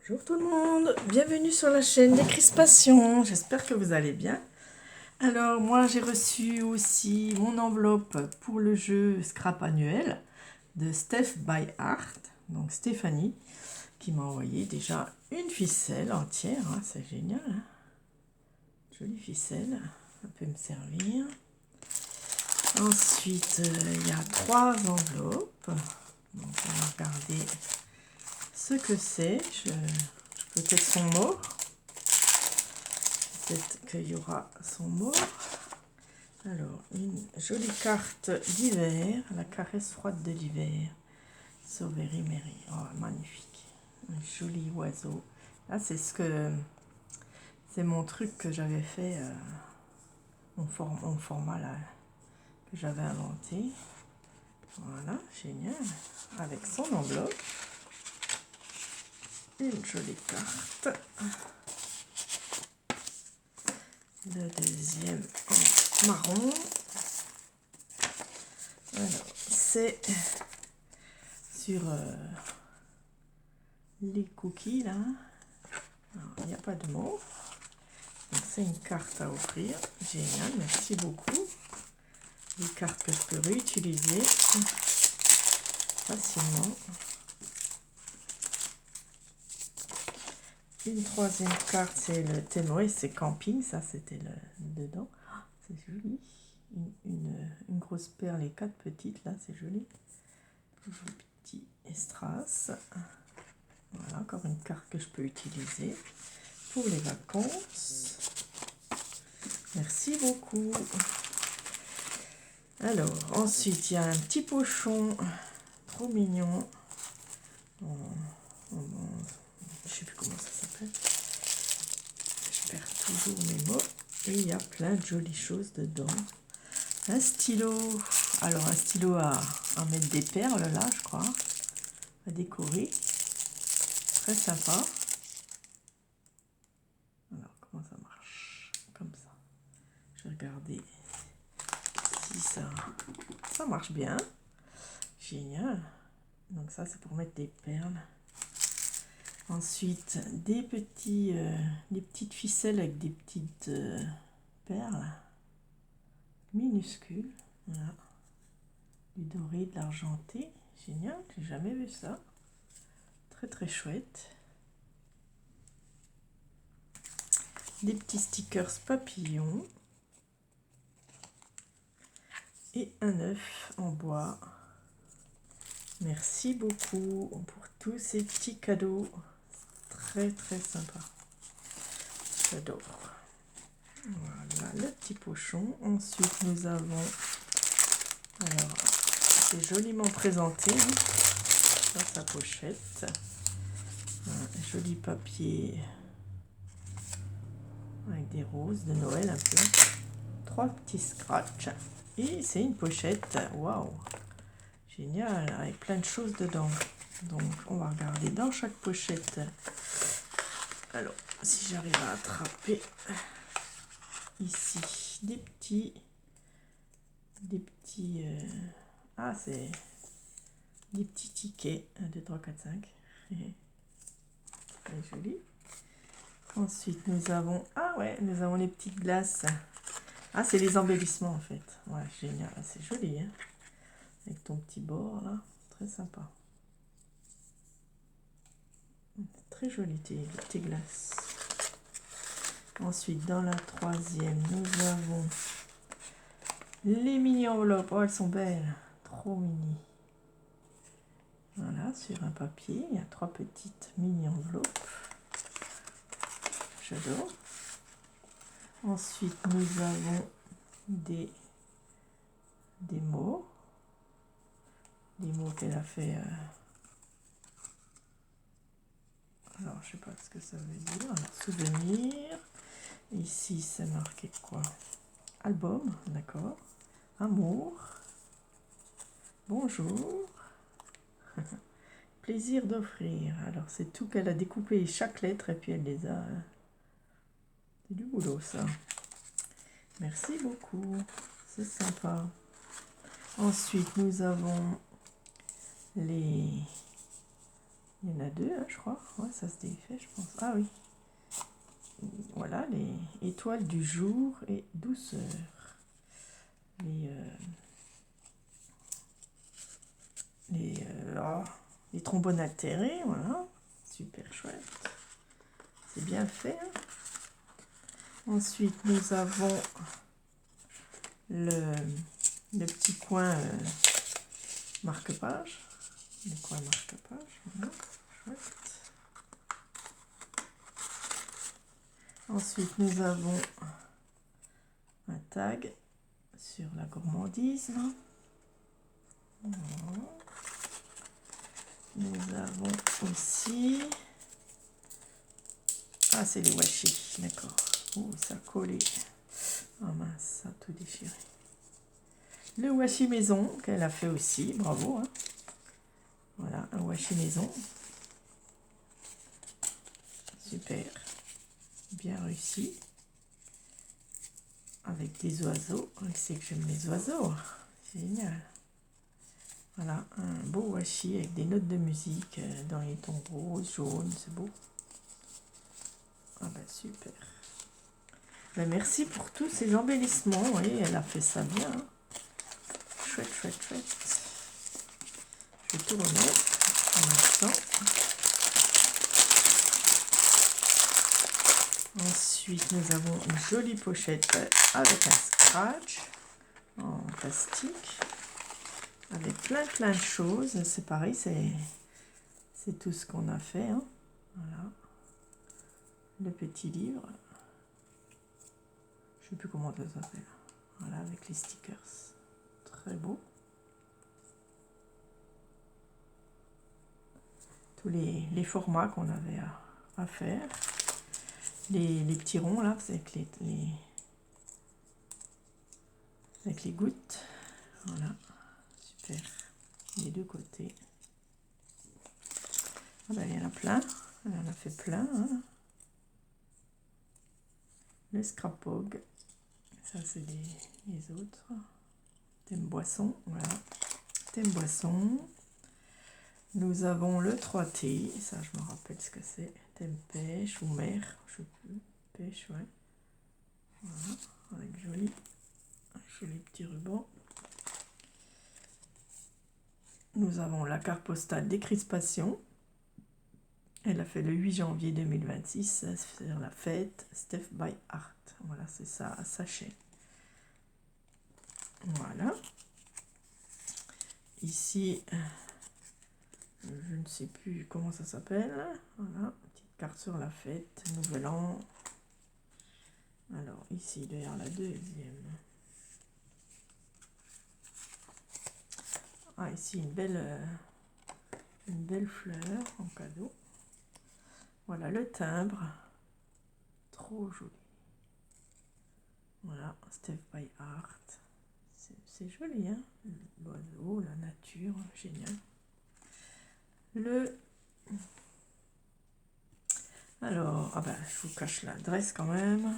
Bonjour tout le monde, bienvenue sur la chaîne des Crispations, j'espère que vous allez bien. Alors moi j'ai reçu aussi mon enveloppe pour le jeu Scrap annuel de Steph by Art, donc Stéphanie, qui m'a envoyé déjà une ficelle entière, hein, c'est génial, hein. Jolie ficelle, ça peut me servir. Ensuite il y a 3 enveloppes, donc on va regarder ce que c'est. Peut-être son mot. Peut-être qu'il y aura son mot. Alors, une jolie carte d'hiver, la caresse froide de l'hiver. So very merry. Oh, magnifique. Un joli oiseau. Là, c'est mon truc que j'avais fait, mon format là, que j'avais inventé. Voilà, génial. Avec son enveloppe. Une jolie carte. Le deuxième en marron. Alors, c'est sur les cookies là. Il n'y a pas de mots. Donc c'est une carte à offrir. Génial, merci beaucoup. Des cartes que je peux réutiliser facilement. Une troisième carte, c'est le thème, oui, c'est camping, ça c'était le dedans. Oh, c'est joli. Une grosse perle et 4 petites, là c'est joli. Petit strass. Voilà, encore une carte que je peux utiliser pour les vacances. Merci beaucoup. Alors, ensuite, il y a un petit pochon trop mignon. Je ne sais plus comment ça s'appelle. Je perds toujours mes mots. Et il y a plein de jolies choses dedans. Un stylo. Alors, un stylo à mettre des perles, là, je crois. À décorer. Très sympa. Alors, comment ça marche? Comme ça. Je vais regarder si ça marche bien. Génial. Donc ça, c'est pour mettre des perles. Ensuite, des petites ficelles avec des petites perles minuscules. Voilà. Du doré, de l'argenté. Génial, j'ai jamais vu ça. Très très chouette. Des petits stickers papillons. Et un œuf en bois. Merci beaucoup pour tous ces petits cadeaux. Très très sympa. J'adore. Voilà le petit pochon. Ensuite nous avons, alors c'est joliment présenté hein, dans sa pochette. Un joli papier avec des roses de Noël un peu. 3 petits scratchs. Et c'est une pochette. Waouh! Génial, avec plein de choses dedans. Donc on va regarder dans chaque pochette. Alors, si j'arrive à attraper ici des petits ah, c'est des petits tickets. 1, 2, 3, 4, 5. C'est joli. Ensuite, nous avons, ah ouais, nous avons les petites glaces. Ah, c'est les embellissements en fait. Ouais, génial, c'est joli, hein. Avec ton petit bord là, très sympa. Très joli tes glaces. Ensuite, dans la troisième, nous avons les mini enveloppes. Oh, elles sont belles. Trop mini. Voilà, sur un papier, il y a 3 petites mini enveloppes. J'adore. Ensuite, nous avons des mots. Des mots qu'elle a fait. Alors, je sais pas ce que ça veut dire. Alors, souvenir. Ici, c'est marqué quoi? Album, d'accord. Amour. Bonjour. Plaisir d'offrir. Alors, c'est tout qu'elle a découpé chaque lettre et puis elle les a. C'est du boulot, ça. Merci beaucoup. C'est sympa. Ensuite, nous avons les Il y en a deux, hein, je crois. Ouais, ça se défait, je pense. Ah oui. Voilà, les étoiles du jour et douceur. Les trombones altérés, voilà. Super chouette. C'est bien fait. Hein. Ensuite, nous avons le petit coin marque-page. Le coin marque-page, voilà. Chouette. Ensuite, nous avons un tag sur la gourmandise. Voilà. Nous avons aussi... Ah, c'est les washi, d'accord. Oh, ça a collé. Ah mince, ça a tout déchiré. Le washi maison qu'elle a fait aussi, bravo. Hein. Voilà, un washi maison. Super. Bien réussi. Avec des oiseaux. On sait que j'aime les oiseaux. Génial. Voilà, un beau washi avec des notes de musique dans les tons roses, jaunes, c'est beau. Ah ben super. Ben merci pour tous ces embellissements. Vous voyez, elle a fait ça bien. Hein. Chouette, chouette, chouette. Je vais tout remettre en instant. Ensuite, nous avons une jolie pochette avec un scratch en plastique. Avec plein de choses. C'est pareil, c'est tout ce qu'on a fait. Hein. Voilà. Le petit livre. Je ne sais plus comment ça s'appelle. Voilà, avec les stickers. Très beau. Tous les formats qu'on avait à faire. Les petits ronds là, c'est avec les gouttes. Voilà, super. Les deux côtés. Ah ben, il y en a plein. Elle en a fait plein. Hein. Le scrapbog. Ça, c'est les autres. Thème boisson. Voilà. Thème boisson. Nous avons le 3T. Ça, je me rappelle ce que c'est. Thème pêche ou mer. Je sais plus. Pêche, ouais. Voilà. Avec un joli petit ruban. Nous avons la carte postale Décrispation. Elle a fait le 8 janvier 2026 sur la fête Steph by Art. Voilà, c'est ça, sachet. Voilà. Ici, je ne sais plus comment ça s'appelle. Voilà, petite carte sur la fête, Nouvel An. Alors, ici, derrière la deuxième. Ah, ici, une belle fleur en cadeau. Voilà, le timbre. Trop joli. Voilà, Steph by Art. C'est joli, hein? L'oiseau, la nature, génial. Alors, ah ben, je vous cache l'adresse quand même.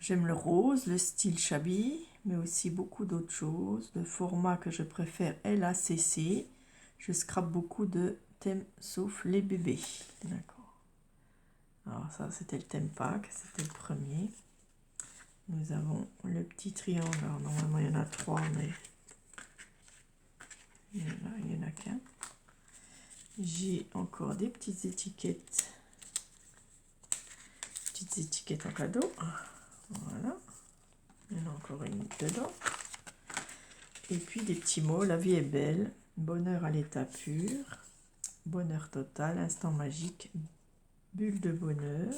J'aime le rose, le style shabby, mais aussi beaucoup d'autres choses. Le format que je préfère est l'ACC. Je scrape beaucoup de thèmes sauf les bébés. D'accord. Alors ça, c'était le thème pack, c'était le premier. Nous avons le petit triangle. Alors, normalement, il y en a 3, mais il n'y en a qu'un. J'ai encore des petites étiquettes. Petites étiquettes en cadeau. Voilà. Il y en a encore une dedans. Et puis des petits mots. La vie est belle. Bonheur à l'état pur. Bonheur total. Instant magique. Bulle de bonheur.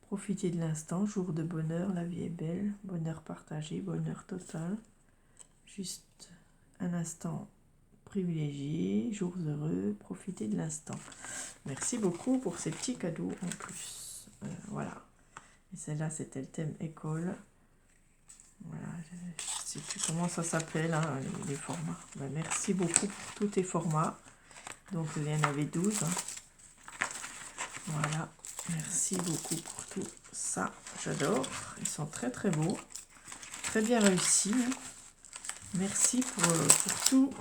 Profitez de l'instant. Jour de bonheur. La vie est belle. Bonheur partagé. Bonheur total. Juste un instant privilégié. Jours heureux. Profitez de l'instant. Merci beaucoup pour ces petits cadeaux en plus. Voilà. Et celle-là, c'était le thème école. Voilà, je ne sais plus comment ça s'appelle, hein, les formats. Ben, merci beaucoup pour tous tes formats. Donc, il y en avait 12. Hein. Voilà, merci beaucoup pour tout ça. J'adore. Ils sont très très beaux. Très bien réussis. Hein. Merci pour tout.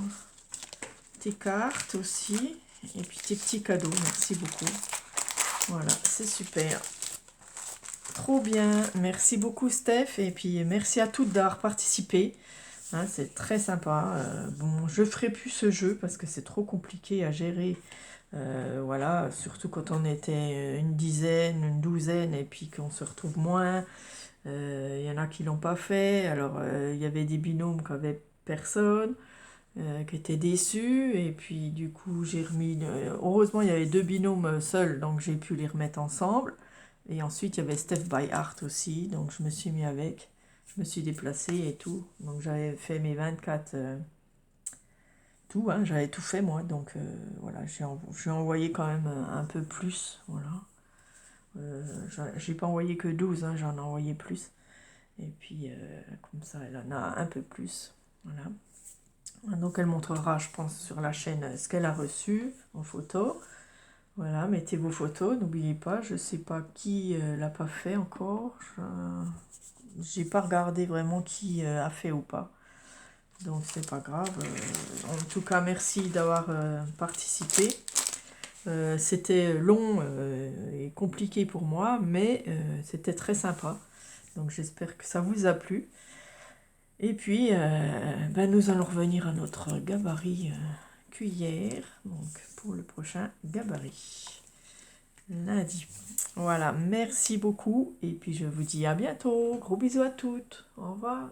Tes cartes aussi. Et puis tes petits cadeaux, merci beaucoup. Voilà, c'est super. Trop bien. Merci beaucoup Steph. Et puis merci à toutes d'avoir participé. Hein, c'est très sympa. Bon, je ferai plus ce jeu parce que c'est trop compliqué à gérer. Voilà, surtout quand on était une dizaine, une douzaine et puis qu'on se retrouve moins. Il y en a qui l'ont pas fait. Alors, il y avait des binômes qui avaient personne, qui étaient déçus. Et puis, du coup, j'ai remis. Heureusement, il y avait deux binômes seuls, donc j'ai pu les remettre ensemble. Et ensuite, il y avait Steph by Art aussi, donc je me suis mis avec. Je me suis déplacée et tout. Donc, j'avais fait mes 24. Tout, hein, j'avais tout fait moi. Donc, voilà, j'ai envoyé quand même un peu plus. Voilà. J'ai pas envoyé que 12, hein, j'en ai envoyé plus. Et puis, comme ça, elle en a un peu plus. Voilà. Donc, elle montrera, je pense, sur la chaîne ce qu'elle a reçu en photo. Voilà, mettez vos photos, n'oubliez pas. Je sais pas qui l'a pas fait encore. J'ai pas regardé vraiment qui a fait ou pas. Donc, c'est pas grave. En tout cas, merci d'avoir participé. C'était long et compliqué pour moi, mais c'était très sympa. Donc j'espère que ça vous a plu. Et puis, nous allons revenir à notre gabarit cuillère, donc pour le prochain gabarit, lundi. Voilà, merci beaucoup. Et puis je vous dis à bientôt. Gros bisous à toutes. Au revoir.